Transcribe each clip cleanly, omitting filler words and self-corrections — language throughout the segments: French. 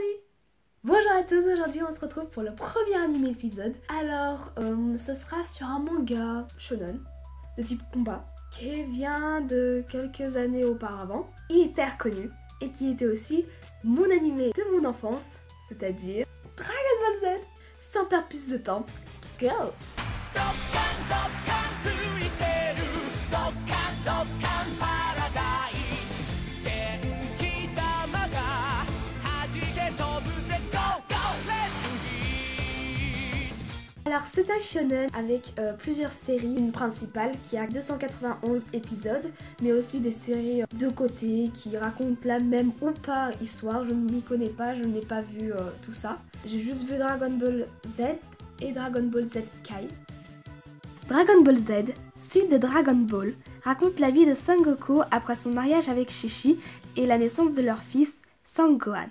everybody! Bonjour à tous, aujourd'hui on se retrouve pour le premier animé épisode. Alors, ce sera sur un manga shonen de type combat qui vient de quelques années auparavant, hyper connu, et qui était aussi mon animé de mon enfance, c'est-à-dire Dragon Ball Z. Sans perdre plus de temps, go! Alors c'est un shonen avec plusieurs séries, une principale qui a 291 épisodes, mais aussi des séries de côté qui racontent la même ou pas histoire. Je ne m'y connais pas, je n'ai pas vu tout ça. J'ai juste vu Dragon Ball Z et Dragon Ball Z Kai. Dragon Ball Z, suite de Dragon Ball, raconte la vie de Son Goku après son mariage avec Chi-Chi et la naissance de leur fils Son Gohan.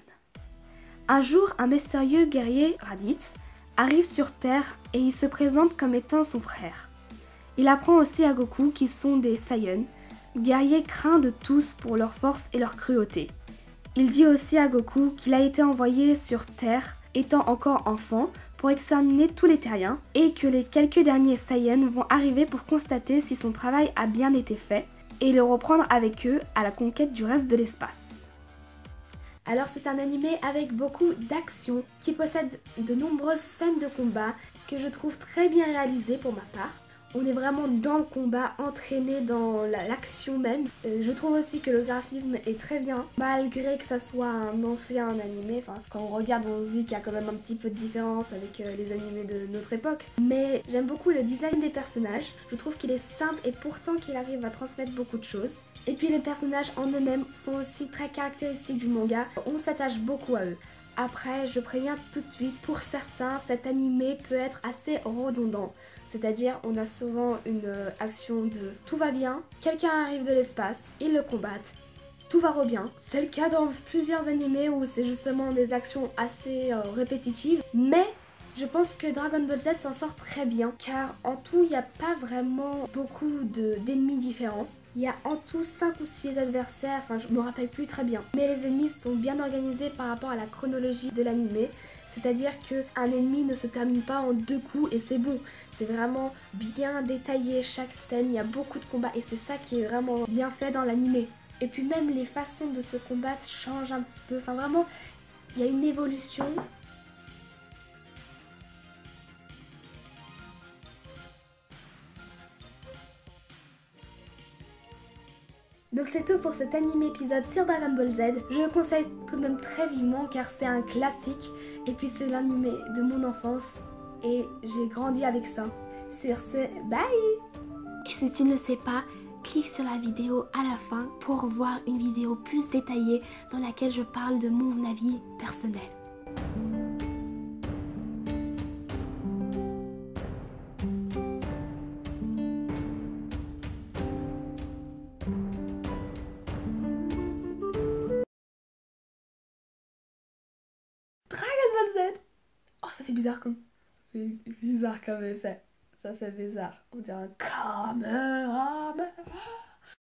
Un jour, un mystérieux guerrier, Raditz, arrive sur Terre et il se présente comme étant son frère. Il apprend aussi à Goku qu'ils sont des Saiyans, guerriers craints de tous pour leur force et leur cruauté. Il dit aussi à Goku qu'il a été envoyé sur Terre étant encore enfant pour examiner tous les terriens et que les quelques derniers Saiyans vont arriver pour constater si son travail a bien été fait et le reprendre avec eux à la conquête du reste de l'espace. Alors c'est un animé avec beaucoup d'action qui possède de nombreuses scènes de combat que je trouve très bien réalisées pour ma part. On est vraiment dans le combat, entraîné dans l'action même. Je trouve aussi que le graphisme est très bien, malgré que ça soit un ancien animé. Enfin, quand on regarde, on se dit qu'il y a quand même un petit peu de différence avec les animés de notre époque. Mais j'aime beaucoup le design des personnages. Je trouve qu'il est simple et pourtant qu'il arrive à transmettre beaucoup de choses. Et puis les personnages en eux-mêmes sont aussi très caractéristiques du manga. On s'attache beaucoup à eux. Après, je préviens tout de suite, pour certains, cet animé peut être assez redondant. C'est-à-dire, on a souvent une action de tout va bien, quelqu'un arrive de l'espace, ils le combattent, tout va bien. C'est le cas dans plusieurs animés où c'est justement des actions assez répétitives. Mais je pense que Dragon Ball Z s'en sort très bien, car en tout, il n'y a pas vraiment beaucoup d'ennemis différents. Il y a en tout 5 ou 6 adversaires, enfin je me rappelle plus très bien. Mais les ennemis sont bien organisés par rapport à la chronologie de l'animé. C'est-à-dire qu'un ennemi ne se termine pas en 2 coups et c'est bon. C'est vraiment bien détaillé chaque scène, il y a beaucoup de combats et c'est ça qui est vraiment bien fait dans l'animé. Et puis même les façons de se combattre changent un petit peu. Enfin vraiment, il y a une évolution. Donc c'est tout pour cet animé épisode sur Dragon Ball Z. Je le conseille tout de même très vivement car c'est un classique et puis c'est l'animé de mon enfance et j'ai grandi avec ça. Sur ce, bye! Et si tu ne le sais pas, clique sur la vidéo à la fin pour voir une vidéo plus détaillée dans laquelle je parle de mon avis personnel. Dragon Ball Z! Oh, ça fait bizarre comme... C'est bizarre comme effet. Ça fait bizarre. On dirait un caméraman.